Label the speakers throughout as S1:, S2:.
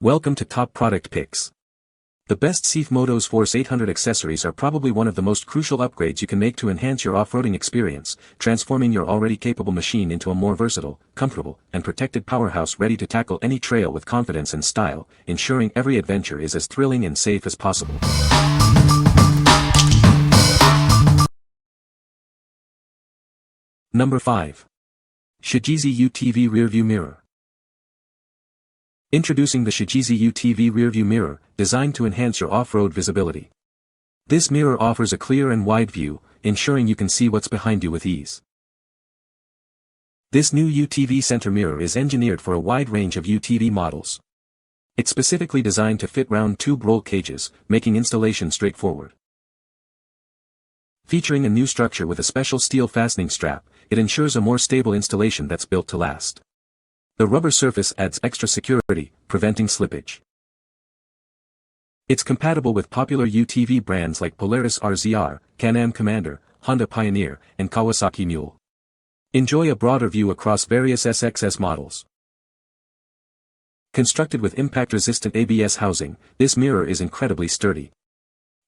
S1: Welcome to Top Product Picks. The best CFmoto Zforce 800 accessories are probably one of the most crucial upgrades you can make to enhance your off-roading experience, transforming your already capable machine into a more versatile, comfortable, and protected powerhouse ready to tackle any trail with confidence and style, ensuring every adventure is as thrilling and safe as possible. Number 5. SHEJISI UTV Rearview Mirror. Introducing the SHEJISI UTV Rearview Mirror, designed to enhance your off-road visibility. This mirror offers a clear and wide view, ensuring you can see what's behind you with ease. This new UTV center mirror is engineered for a wide range of UTV models. It's specifically designed to fit round tube roll cages, making installation straightforward. Featuring a new structure with a special steel fastening strap, it ensures a more stable installation that's built to last. The rubber surface adds extra security, preventing slippage. It's compatible with popular UTV brands like Polaris RZR, Can-Am Commander, Honda Pioneer, and Kawasaki Mule. Enjoy a broader view across various SXS models. Constructed with impact-resistant ABS housing, this mirror is incredibly sturdy.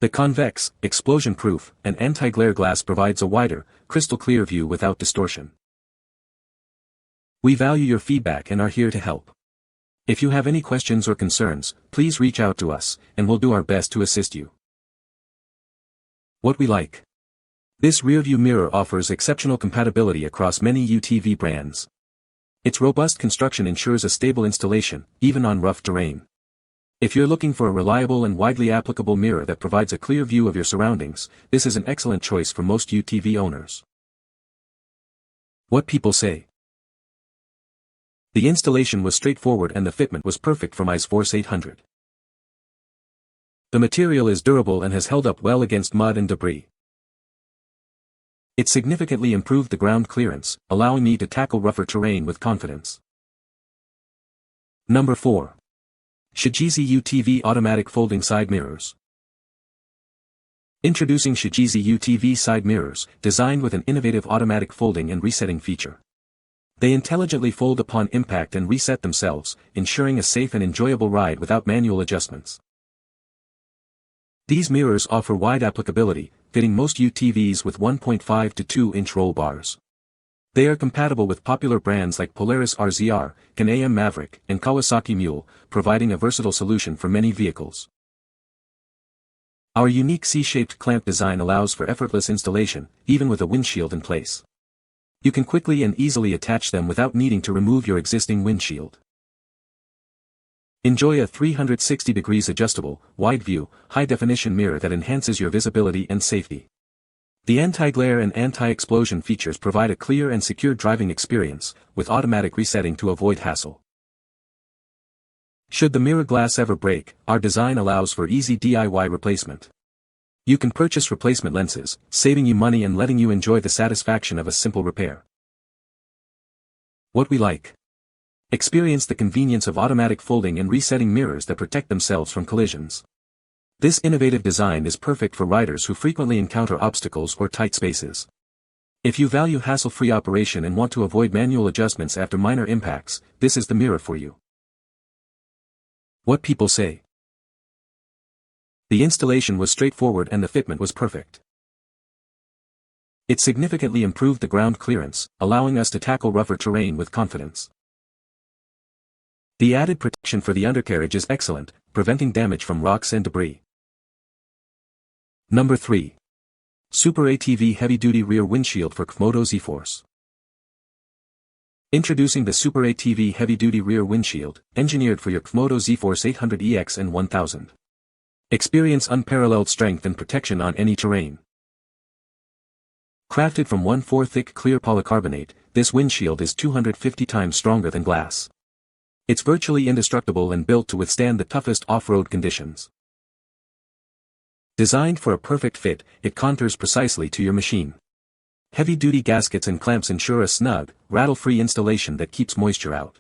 S1: The convex, explosion-proof, and anti-glare glass provides a wider, crystal-clear view without distortion. We value your feedback and are here to help. If you have any questions or concerns, please reach out to us, and we'll do our best to assist you. What we like. This rearview mirror offers exceptional compatibility across many UTV brands. Its robust construction ensures a stable installation, even on rough terrain. If you're looking for a reliable and widely applicable mirror that provides a clear view of your surroundings, this is an excellent choice for most UTV owners. What people say. The installation was straightforward and the fitment was perfect for my Zforce 800. The material is durable and has held up well against mud and debris. It significantly improved the ground clearance, allowing me to tackle rougher terrain with confidence. Number 4. SHEJISI UTV Automatic Folding Side Mirrors. Introducing SHEJISI UTV Side Mirrors, designed with an innovative automatic folding and resetting feature. They intelligently fold upon impact and reset themselves, ensuring a safe and enjoyable ride without manual adjustments. These mirrors offer wide applicability, fitting most UTVs with 1.5 to 2-inch roll bars. They are compatible with popular brands like Polaris RZR, Can-Am Maverick, and Kawasaki Mule, providing a versatile solution for many vehicles. Our unique C-shaped clamp design allows for effortless installation, even with a windshield in place. You can quickly and easily attach them without needing to remove your existing windshield. Enjoy a 360 degrees adjustable, wide-view, high-definition mirror that enhances your visibility and safety. The anti-glare and anti-explosion features provide a clear and secure driving experience, with automatic resetting to avoid hassle. Should the mirror glass ever break, our design allows for easy DIY replacement. You can purchase replacement lenses, saving you money and letting you enjoy the satisfaction of a simple repair. What we like. Experience the convenience of automatic folding and resetting mirrors that protect themselves from collisions. This innovative design is perfect for riders who frequently encounter obstacles or tight spaces. If you value hassle-free operation and want to avoid manual adjustments after minor impacts, this is the mirror for you. What people say. The installation was straightforward and the fitment was perfect. It significantly improved the ground clearance, allowing us to tackle rougher terrain with confidence. The added protection for the undercarriage is excellent, preventing damage from rocks and debris. Number 3. SuperATV Heavy-Duty Rear Windshield for CFmoto Zforce. Introducing the SuperATV Heavy-Duty Rear Windshield, engineered for your CFmoto Zforce 800EX and 1000. Experience unparalleled strength and protection on any terrain. Crafted from 1/4 thick clear polycarbonate, this windshield is 250 times stronger than glass. It's virtually indestructible and built to withstand the toughest off-road conditions. Designed for a perfect fit, it contours precisely to your machine. Heavy-duty gaskets and clamps ensure a snug, rattle-free installation that keeps moisture out.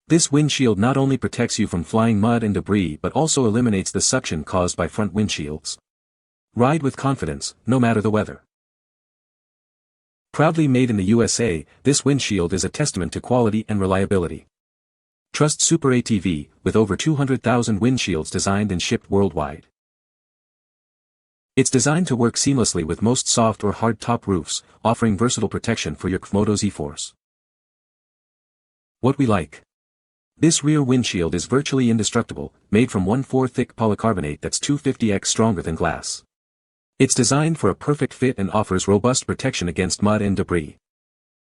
S1: This windshield not only protects you from flying mud and debris but also eliminates the suction caused by front windshields. Ride with confidence, no matter the weather. Proudly made in the USA, this windshield is a testament to quality and reliability. Trust SuperATV, with over 200,000 windshields designed and shipped worldwide. It's designed to work seamlessly with most soft or hard top roofs, offering versatile protection for your CFmoto Zforce. What we like. This rear windshield is virtually indestructible, made from 1/4 thick polycarbonate that's 250x stronger than glass. It's designed for a perfect fit and offers robust protection against mud and debris.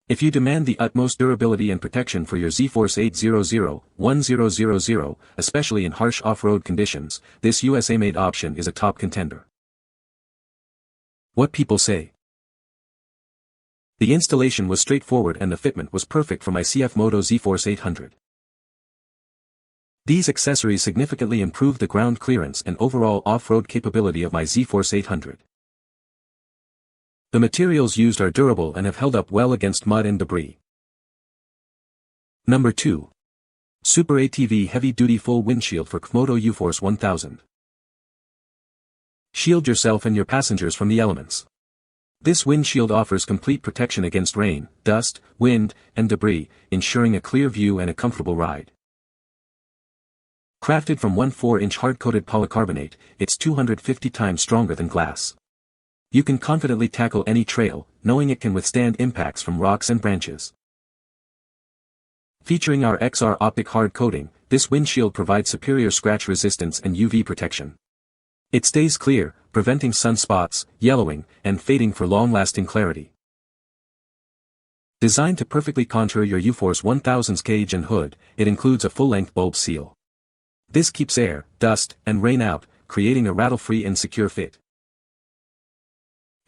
S1: If you demand the utmost durability and protection for your Zforce 800-1000, especially in harsh off-road conditions, this USA-made option is a top contender. What people say. The installation was straightforward and the fitment was perfect for my CFmoto Zforce 800. These accessories significantly improve the ground clearance and overall off-road capability of my Zforce 800. The materials used are durable and have held up well against mud and debris. Number 2. SuperATV Heavy-Duty Full Windshield for CFmoto UForce 1000. Shield yourself and your passengers from the elements. This windshield offers complete protection against rain, dust, wind, and debris, ensuring a clear view and a comfortable ride. Crafted from 1/4-inch hard-coated polycarbonate, it's 250 times stronger than glass. You can confidently tackle any trail, knowing it can withstand impacts from rocks and branches. Featuring our XR optic hard coating, this windshield provides superior scratch resistance and UV protection. It stays clear, preventing sunspots, yellowing, and fading for long-lasting clarity. Designed to perfectly contour your UForce 1000's cage and hood, it includes a full-length bulb seal. This keeps air, dust, and rain out, creating a rattle-free and secure fit.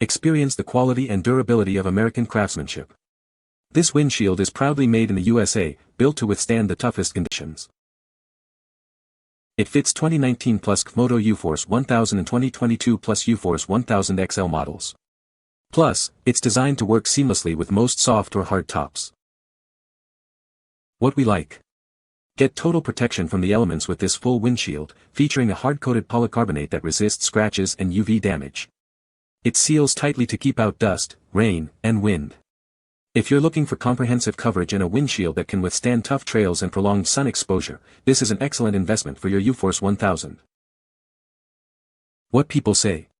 S1: Experience the quality and durability of American craftsmanship. This windshield is proudly made in the USA, built to withstand the toughest conditions. It fits 2019 plus CFmoto UForce 1000 and 2022 plus UForce 1000 XL models. Plus, it's designed to work seamlessly with most soft or hard tops. What we like. Get total protection from the elements with this full windshield, featuring a hard-coated polycarbonate that resists scratches and UV damage. It seals tightly to keep out dust, rain, and wind. If you're looking for comprehensive coverage and a windshield that can withstand tough trails and prolonged sun exposure, this is an excellent investment for your UForce 1000. What people say.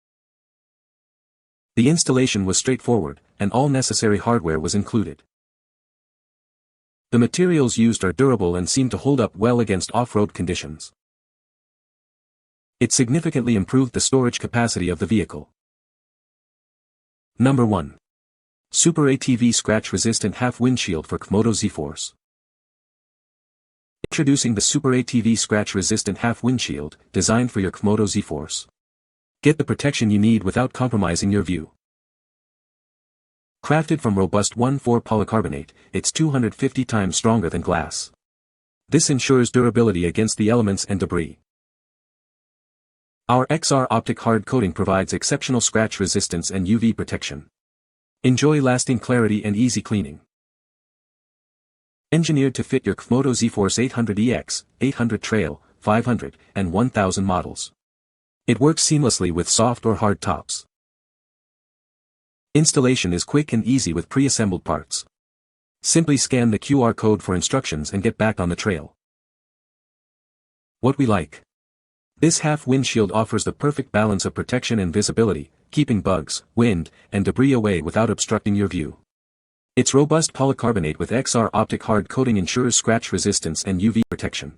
S1: The installation was straightforward, and all necessary hardware was included. The materials used are durable and seem to hold up well against off-road conditions. It significantly improved the storage capacity of the vehicle. Number 1. SuperATV Scratch-Resistant Half Windshield for CFmoto Zforce. Introducing the SuperATV Scratch-Resistant Half Windshield, designed for your CFmoto Zforce. Get the protection you need without compromising your view. Crafted from robust 1/4 polycarbonate, it's 250 times stronger than glass. This ensures durability against the elements and debris. Our XR optic hard coating provides exceptional scratch resistance and UV protection. Enjoy lasting clarity and easy cleaning. Engineered to fit your CFmoto Zforce 800EX, 800 Trail, 500, and 1000 models. It works seamlessly with soft or hard tops. Installation is quick and easy with pre-assembled parts. Simply scan the QR code for instructions and get back on the trail. What we like. This half windshield offers the perfect balance of protection and visibility, keeping bugs, wind, and debris away without obstructing your view. Its robust polycarbonate with XR optic hard coating ensures scratch resistance and UV protection.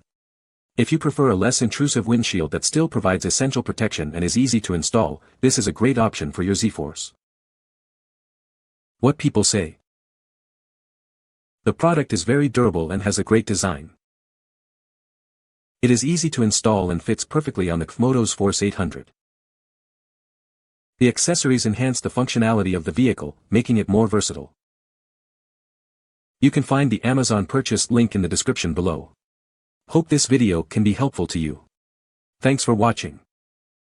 S1: If you prefer a less intrusive windshield that still provides essential protection and is easy to install, this is a great option for your Zforce. What people say. The product is very durable and has a great design. It is easy to install and fits perfectly on the CFmoto Zforce 800. The accessories enhance the functionality of the vehicle, making it more versatile. You can find the Amazon purchase link in the description below. Hope this video can be helpful to you. Thanks for watching.